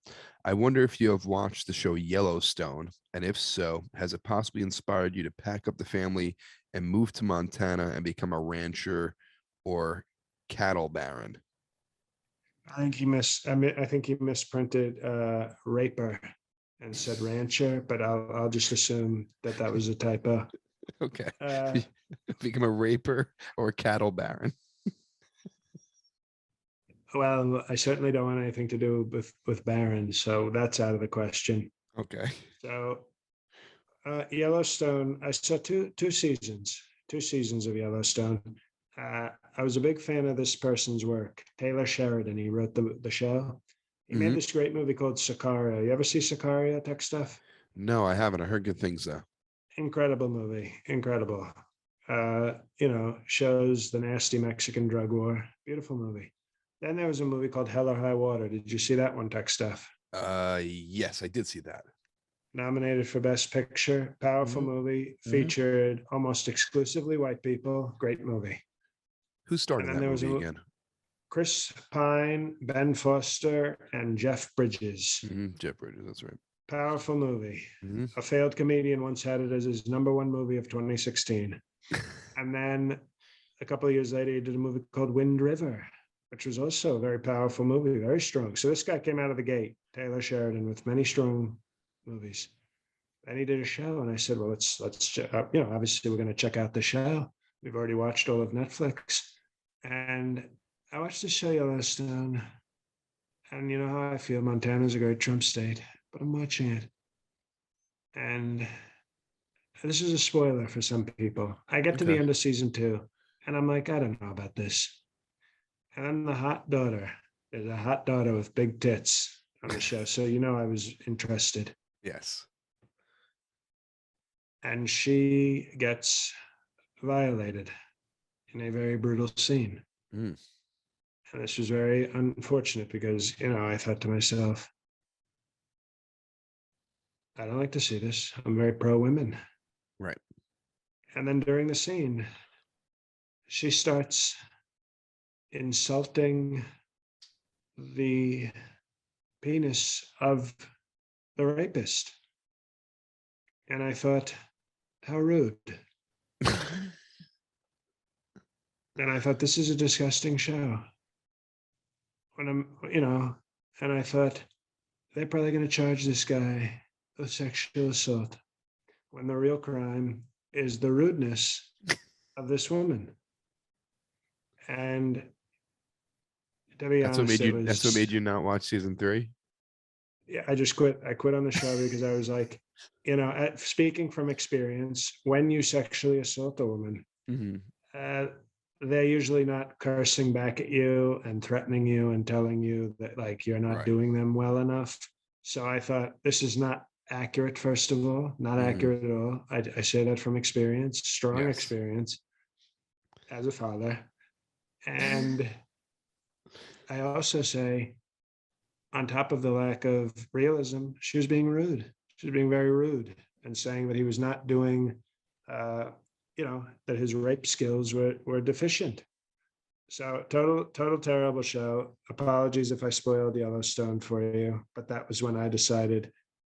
[SPEAKER 1] I wonder if you have watched the show Yellowstone, and if so, has it possibly inspired you to pack up the family and move to Montana and become a rancher or cattle baron?
[SPEAKER 2] I think he misprinted raper and said rancher, but I'll just assume that that was a typo.
[SPEAKER 1] Okay.
[SPEAKER 2] Uh,
[SPEAKER 1] Become a raper or a cattle baron.
[SPEAKER 2] well, I certainly don't want anything to do with Baron, so that's out of the question.
[SPEAKER 1] Okay.
[SPEAKER 2] So Yellowstone, I saw two seasons of Yellowstone. I was a big fan of this person's work, Taylor Sheridan. He wrote the show. He made
[SPEAKER 1] Hmm.
[SPEAKER 2] this great movie called Sicario. You ever see Sicario, tech stuff?
[SPEAKER 1] No, I haven't. I heard good things though.
[SPEAKER 2] Incredible movie, incredible. Shows the nasty Mexican drug war. Beautiful movie. Then there was a movie called Hell or High Water. Did you see that one, tech stuff?
[SPEAKER 1] Yes, I did see that.
[SPEAKER 2] Nominated for Best Picture. Powerful
[SPEAKER 1] Hmm.
[SPEAKER 2] movie.
[SPEAKER 1] Hmm.
[SPEAKER 2] Featured almost exclusively white people. Great movie.
[SPEAKER 1] Who starred
[SPEAKER 2] And
[SPEAKER 1] in
[SPEAKER 2] then
[SPEAKER 1] that
[SPEAKER 2] there was
[SPEAKER 1] movie again?
[SPEAKER 2] Chris Pine, Ben Foster, and Jeff Bridges.
[SPEAKER 1] Jeff Bridges, that's right.
[SPEAKER 2] Powerful movie.
[SPEAKER 1] Hmm.
[SPEAKER 2] A failed comedian once had it as his number one movie of 2016. And then a couple of years later, he did a movie called Wind River, which was also a very powerful movie, very strong. So this guy came out of the gate, Taylor Sheridan, with many strong movies. And he did a show, and I said, "Well, let's obviously we're going to check out the show. We've already watched all of Netflix." And I watched the show Yellowstone, and you know how I feel. Montana's a great Trump state, but I'm watching it, and this is a spoiler for some people. I get to the
[SPEAKER 1] Okay.
[SPEAKER 2] end of season two, and I'm like, I don't know about this. And then the hot daughter, there's a hot daughter with big tits on the show. So, I was interested.
[SPEAKER 1] Yes.
[SPEAKER 2] And she gets violated in a very brutal scene.
[SPEAKER 1] Mm.
[SPEAKER 2] And this was very unfortunate because, I thought to myself, I don't like to see this. I'm very pro women.
[SPEAKER 1] Right.
[SPEAKER 2] And then during the scene, she starts insulting the penis of the rapist. And I thought, how rude. And I thought, this is a disgusting show. When and I thought, they're probably going to charge this guy with sexual assault when the real crime is the rudeness of this woman. And to be
[SPEAKER 1] That's what
[SPEAKER 2] honest,
[SPEAKER 1] made
[SPEAKER 2] it
[SPEAKER 1] you. That's what
[SPEAKER 2] was,
[SPEAKER 1] made you not watch season 3.
[SPEAKER 2] yeah, I just quit. I quit on the show because I was like, speaking from experience, when you sexually assault a woman,
[SPEAKER 1] Hmm.
[SPEAKER 2] uh, they're usually not cursing back at you and threatening you and telling you that like you're not
[SPEAKER 1] Right.
[SPEAKER 2] doing them well enough. So I thought this is not accurate. First of all, not
[SPEAKER 1] Hmm.
[SPEAKER 2] accurate at all. I say that from experience, strong
[SPEAKER 1] Yes.
[SPEAKER 2] experience as a father, and I also say, on top of the lack of realism, she was being rude. She was being very rude and saying that he was not doing, uh, that his rape skills were deficient. So total terrible show. Apologies if I spoiled Yellowstone for you, but that was when I decided,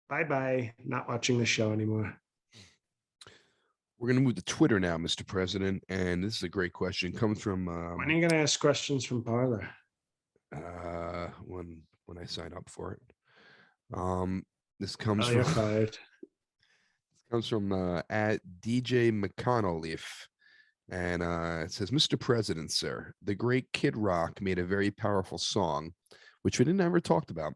[SPEAKER 2] bye bye, not watching the show anymore.
[SPEAKER 1] We're going to move to Twitter now, Mr. President. And this is a great question. It comes from
[SPEAKER 2] When are you going to ask questions from Parlor?
[SPEAKER 1] when I sign up for it. This comes
[SPEAKER 2] Oh,
[SPEAKER 1] from
[SPEAKER 2] you're fired.
[SPEAKER 1] at DJ McConnell Leaf. And it says, Mr. President, sir, the great Kid Rock made a very powerful song, which we didn't ever talked about,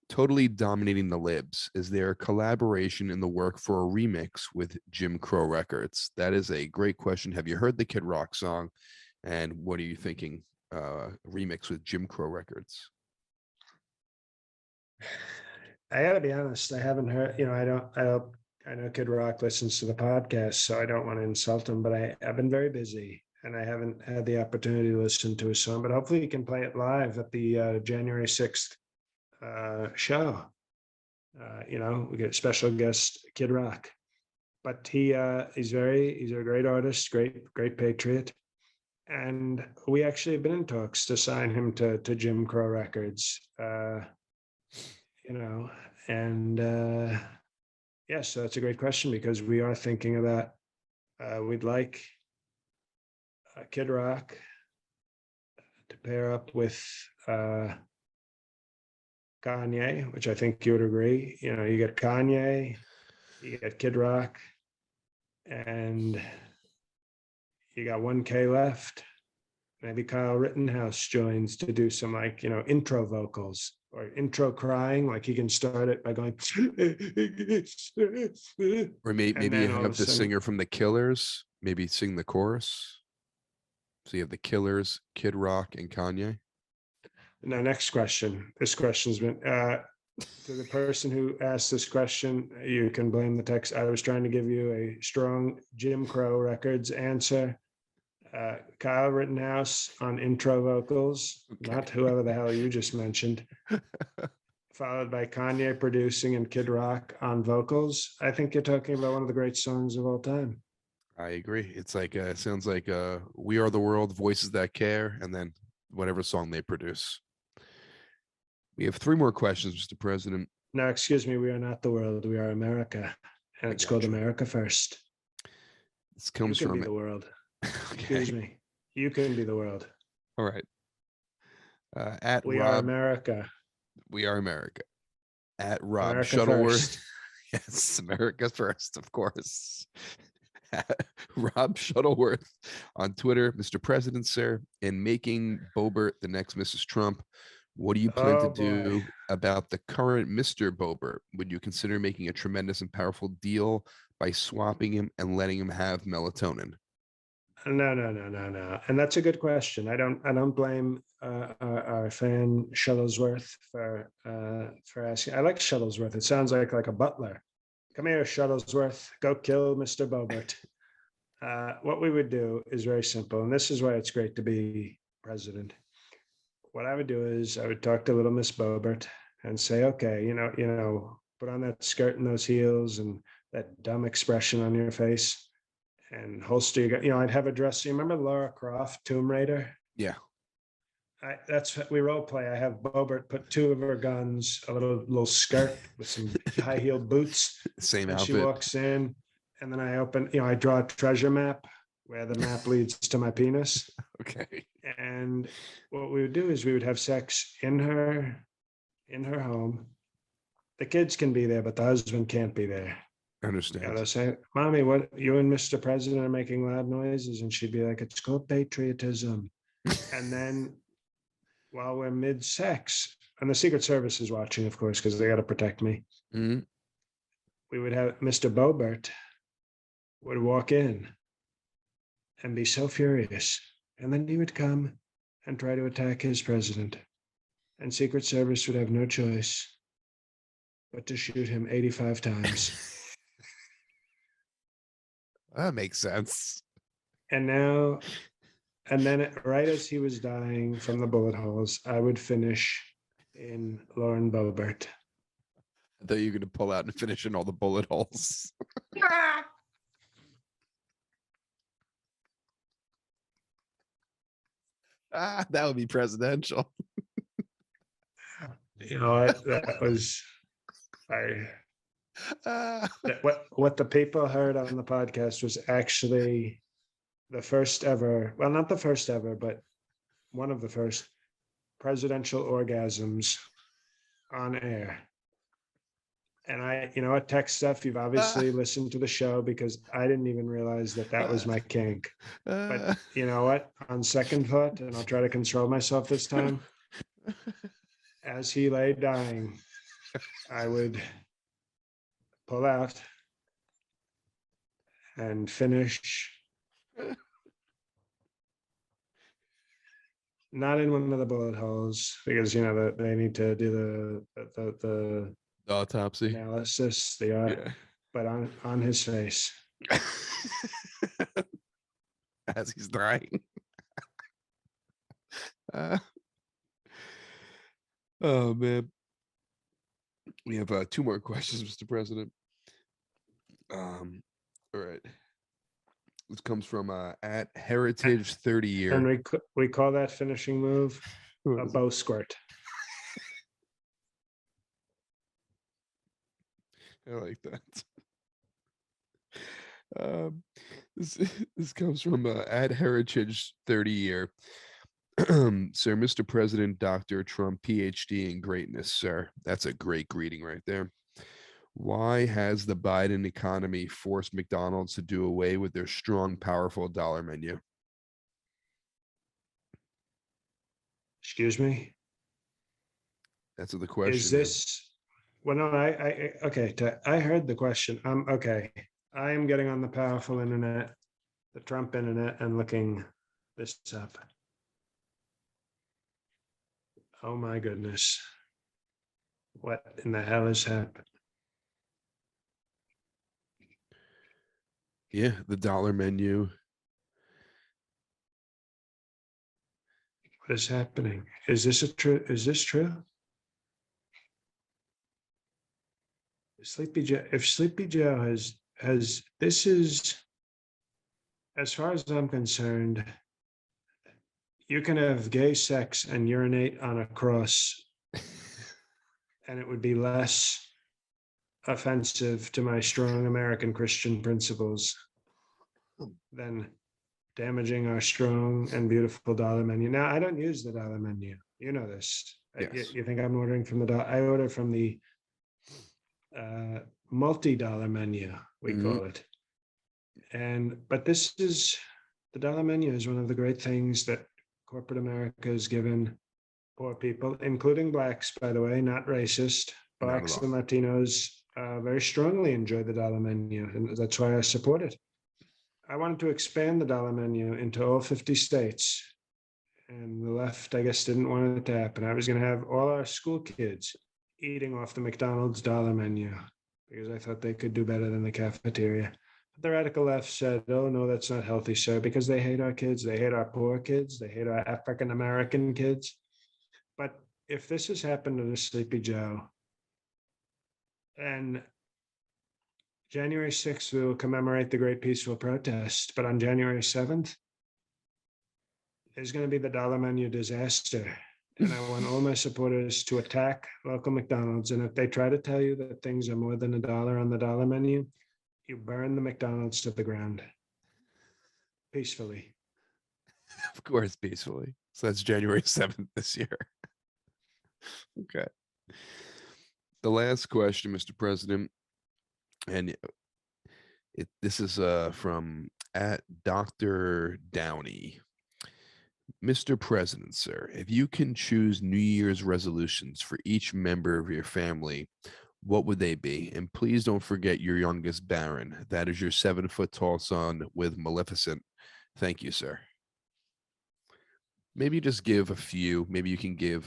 [SPEAKER 1] totally dominating the libs. Is there a collaboration in the work for a remix with Jim Crow Records? That is a great question. Have you heard the Kid Rock song? And what are you thinking? Remix with Jim Crow Records.
[SPEAKER 2] I got to be honest. I haven't heard. I know Kid Rock listens to the podcast, so I don't want to insult him. But I've been very busy, and I haven't had the opportunity to listen to his song. But hopefully, you can play it live at the January 6th show. We get special guest Kid Rock, but he's a great artist, great patriot. And we actually have been in talks to sign him to Jim Crow Records, you know, and yeah, so that's a great question because we are thinking about, we'd like Kid Rock to pair up with Kanye, which I think you would agree. You know, you get Kanye, you get Kid Rock, and you got 1K left. Maybe Kyle Rittenhouse joins to do some, like, you know, intro vocals or intro crying. Like he can start it by going,
[SPEAKER 1] Or
[SPEAKER 2] and
[SPEAKER 1] maybe you
[SPEAKER 2] then all of
[SPEAKER 1] have
[SPEAKER 2] a
[SPEAKER 1] the
[SPEAKER 2] sudden,
[SPEAKER 1] singer from the Killers maybe sing the chorus. So you have the Killers, Kid Rock, and Kanye.
[SPEAKER 2] now next question. This question's been to the person who asked this question. You can blame the text. I was trying to give you a strong Jim Crow Records answer. Kyle Rittenhouse on intro vocals, not
[SPEAKER 1] Okay.
[SPEAKER 2] whoever the hell you just mentioned, followed by Kanye producing and Kid Rock on vocals. I think you're talking about one of the great songs of all time.
[SPEAKER 1] I agree. It's like it sounds like "We Are the World," Voices That Care, and then whatever song they produce. We have three more questions, Mr. President.
[SPEAKER 2] Now, excuse me, we are not the world, we are America. And
[SPEAKER 1] I
[SPEAKER 2] it's
[SPEAKER 1] got
[SPEAKER 2] called
[SPEAKER 1] you.
[SPEAKER 2] America First.
[SPEAKER 1] This
[SPEAKER 2] You
[SPEAKER 1] comes
[SPEAKER 2] can be
[SPEAKER 1] from
[SPEAKER 2] the world.
[SPEAKER 1] okay.
[SPEAKER 2] Excuse me. You can be the world.
[SPEAKER 1] All right. At
[SPEAKER 2] We are
[SPEAKER 1] Rob,
[SPEAKER 2] America.
[SPEAKER 1] we are America. At Rob
[SPEAKER 2] America
[SPEAKER 1] Shuttleworth.
[SPEAKER 2] first.
[SPEAKER 1] Yes, America first, of course. Rob Shuttleworth on Twitter, Mr. President, sir, in making Boebert the next Mrs. Trump, what do you plan to
[SPEAKER 2] Oh boy.
[SPEAKER 1] do about the current Mr. Boebert? Would you consider making a tremendous and powerful deal by swapping him and letting him have melatonin?
[SPEAKER 2] No, no, no, no, no. And that's a good question. I don't blame our fan Shuttlesworth for asking. I like Shuttlesworth. It sounds like a butler. Come here, Shuttlesworth. Go kill Mr. Bobert. What we would do is very simple, and this is why it's great to be president. What I would do is I would talk to little Miss Bobert and say, okay, put on that skirt and those heels and that dumb expression on your face and holster your gun. I'd have a dress. You remember Lara Croft, Tomb Raider?
[SPEAKER 1] Yeah,
[SPEAKER 2] That's we role play. I have Bobert put two of her guns, a little skirt with some high heel boots,
[SPEAKER 1] same
[SPEAKER 2] and she
[SPEAKER 1] outfit.
[SPEAKER 2] walks in, and then I open. I draw a treasure map where the map leads to my penis.
[SPEAKER 1] Okay.
[SPEAKER 2] And what we would do is we would have sex in her home. The kids can be there, but the husband can't be there.
[SPEAKER 1] I understand.
[SPEAKER 2] They'll say, "Mommy, what you and Mr. President are making loud noises," and she'd be like, "It's called patriotism." And then while we're mid-sex, and the Secret Service is watching, of course, because they got to protect me,
[SPEAKER 1] Mhm.
[SPEAKER 2] we would have Mr. Bobert would walk in and be so furious, and then he would come and try to attack his president, and Secret Service would have no choice but to shoot him 85 times.
[SPEAKER 1] That makes sense.
[SPEAKER 2] And now, and then right as he was dying from the bullet holes, I would finish in Lauren Boebert.
[SPEAKER 1] I thought you were going to pull out and finish in all the bullet holes. That would be presidential.
[SPEAKER 2] That was I.
[SPEAKER 1] Ah.
[SPEAKER 2] What the people heard on the podcast was actually the first ever. Well, not the first ever, but one of the first presidential orgasms on air. And what tech stuff, you've obviously listened to the show because I didn't even realize that was my kink. But you know what? On second thought, and I'll try to control myself this time, as he lay dying, I would pull out and finish, not in one of the bullet holes because they need to do the
[SPEAKER 1] The autopsy.
[SPEAKER 2] analysis,
[SPEAKER 1] Yeah.
[SPEAKER 2] but on his face.
[SPEAKER 1] As he's dying. Oh man. We have two more questions, Mr. President. All right. This comes from at Heritage 30
[SPEAKER 2] And
[SPEAKER 1] year.
[SPEAKER 2] we call that finishing move a bow squirt.
[SPEAKER 1] I like that. Um, this comes from at Heritage 30 year. Sir, Mr. President, Dr. Trump, PhD in greatness, sir. That's a great greeting right there. Why has the Biden economy forced McDonald's to do away with their strong, powerful dollar menu?
[SPEAKER 2] Excuse me?
[SPEAKER 1] That's what the question
[SPEAKER 2] Is
[SPEAKER 1] is.
[SPEAKER 2] this, well, no, okay, I heard the question. Okay. I am getting on the powerful internet, the Trump internet, and looking this up. Oh my goodness. What in the hell has happened?
[SPEAKER 1] Yeah, the dollar menu.
[SPEAKER 2] What is happening? Is this true? Sleepy Joe, if Sleepy Joe has this is, as far as I'm concerned, you can have gay sex and urinate on a cross, and it would be less offensive to my strong American Christian principles than damaging our strong and beautiful dollar menu. Now, I don't use the dollar menu. You know this.
[SPEAKER 1] Yes.
[SPEAKER 2] You think I'm ordering from the dollar? I order from the multi-dollar menu, we call it. But this is, the dollar menu is one of the great things that corporate America has given poor people, including blacks, by the way, not racist. Blacks and Latinos very strongly enjoy the dollar menu, and that's why I support it. I wanted to expand the dollar menu into all 50 states, and the left, I guess, didn't want it to happen. I was going to have all our school kids eating off the McDonald's dollar menu because I thought they could do better than the cafeteria. But the radical left said, oh, no, that's not healthy, sir, because they hate our kids. They hate our poor kids. They hate our African-American kids. But if this has happened to the Sleepy Joe, and January 6th, we will commemorate the Great Peaceful Protest, but on January 7th, there's going to be the dollar menu disaster. And I want all my supporters to attack local McDonald's. And if they try to tell you that things are more than $1 on the dollar menu, you burn the McDonald's to the ground peacefully.
[SPEAKER 1] Of course, peacefully. So that's January 7th this year. Okay. The last question, Mr. President, and this is from at Dr. Downey. Mr. President, sir, if you can choose New Year's resolutions for each member of your family, what would they be? And please don't forget your youngest Baron. That is your 7-foot tall son with Maleficent. Thank you, sir. Maybe just give a few. Maybe you can give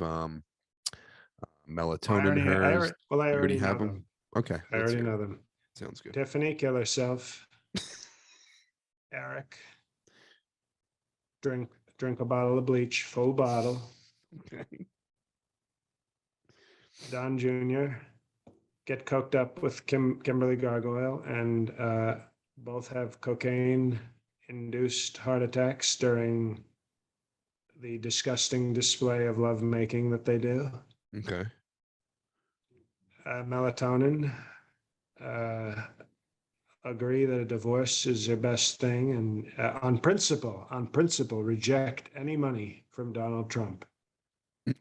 [SPEAKER 1] melatonin hers.
[SPEAKER 2] I already
[SPEAKER 1] have
[SPEAKER 2] know
[SPEAKER 1] them.
[SPEAKER 2] them.
[SPEAKER 1] Okay,
[SPEAKER 2] I already know them.
[SPEAKER 1] Sounds good.
[SPEAKER 2] Tiffany, kill herself. Eric, drink a bottle of bleach, full bottle.
[SPEAKER 1] Okay.
[SPEAKER 2] Don Jr., get coked up with Kimberly Gargoyle, and both have cocaine-induced heart attacks during the disgusting display of lovemaking that they do.
[SPEAKER 1] Okay.
[SPEAKER 2] Melatonin, agree that a divorce is their best thing, and on principle, reject any money from Donald Trump.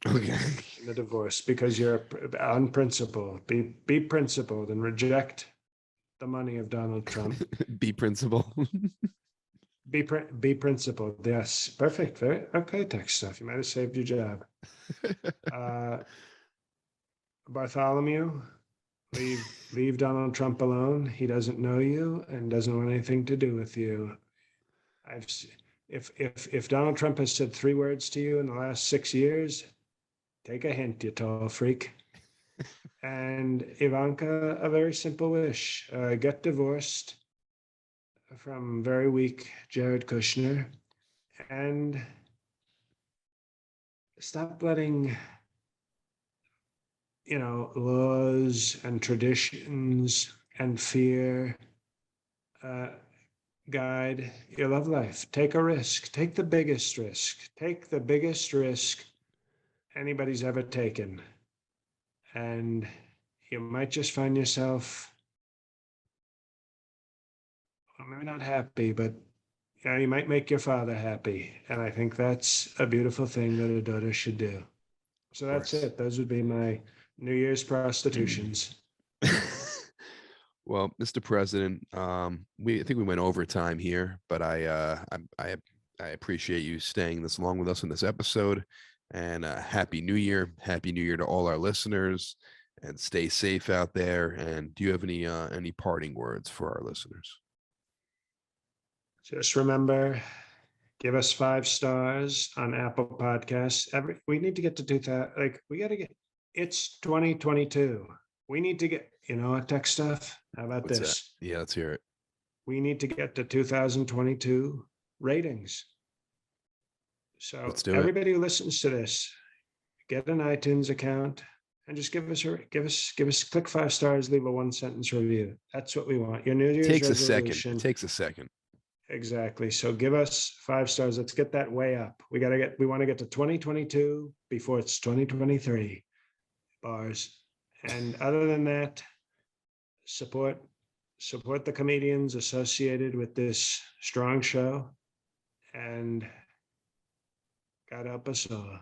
[SPEAKER 1] Okay.
[SPEAKER 2] In the divorce, because you're on principle. Be principled and reject the money of Donald Trump.
[SPEAKER 1] Be principal.
[SPEAKER 2] Be principled. Yes, perfect. Very okay. Tech stuff. You might have saved your job. Bartholomew, leave Donald Trump alone. He doesn't know you and doesn't want anything to do with you. If Donald Trump has said 3 words to you in the last 6 years, take a hint, you tall freak. And Ivanka, a very simple wish: get divorced from very weak Jared Kushner, and stop letting laws and traditions and fear guide your love life. Take a risk. Take the biggest risk. Take the biggest risk anybody's ever taken. And you might just find yourself, well, maybe not happy, but you might make your father happy. And I think that's a beautiful thing that a daughter should do. So
[SPEAKER 1] Of
[SPEAKER 2] that's
[SPEAKER 1] course.
[SPEAKER 2] it. Those would be my New Year's prostitutions.
[SPEAKER 1] Well, Mr. President, I think we went over time here, but I appreciate you staying this long with us in this episode. And Happy New Year! Happy New Year to all our listeners, and stay safe out there. And do you have any parting words for our listeners?
[SPEAKER 2] Just remember, give us 5 stars on Apple Podcasts. We need to get to do that. Like we got to get. It's 2022. We need to get. You know what, tech stuff? How about
[SPEAKER 1] What's that?
[SPEAKER 2] this?
[SPEAKER 1] Yeah, let's hear it.
[SPEAKER 2] We need to get to 2022 ratings. So
[SPEAKER 1] Let's do it.
[SPEAKER 2] everybody who listens to this, get an iTunes account and just click 5 stars, leave a 1 sentence review. That's what we want. Your New Year's
[SPEAKER 1] Takes a
[SPEAKER 2] resolution.
[SPEAKER 1] second. It takes a second.
[SPEAKER 2] Exactly. So give us 5 stars. Let's get that way up. We want to get to 2022 before it's 2023 bars. And other than that, support the comedians associated with this strong show, and God help us all.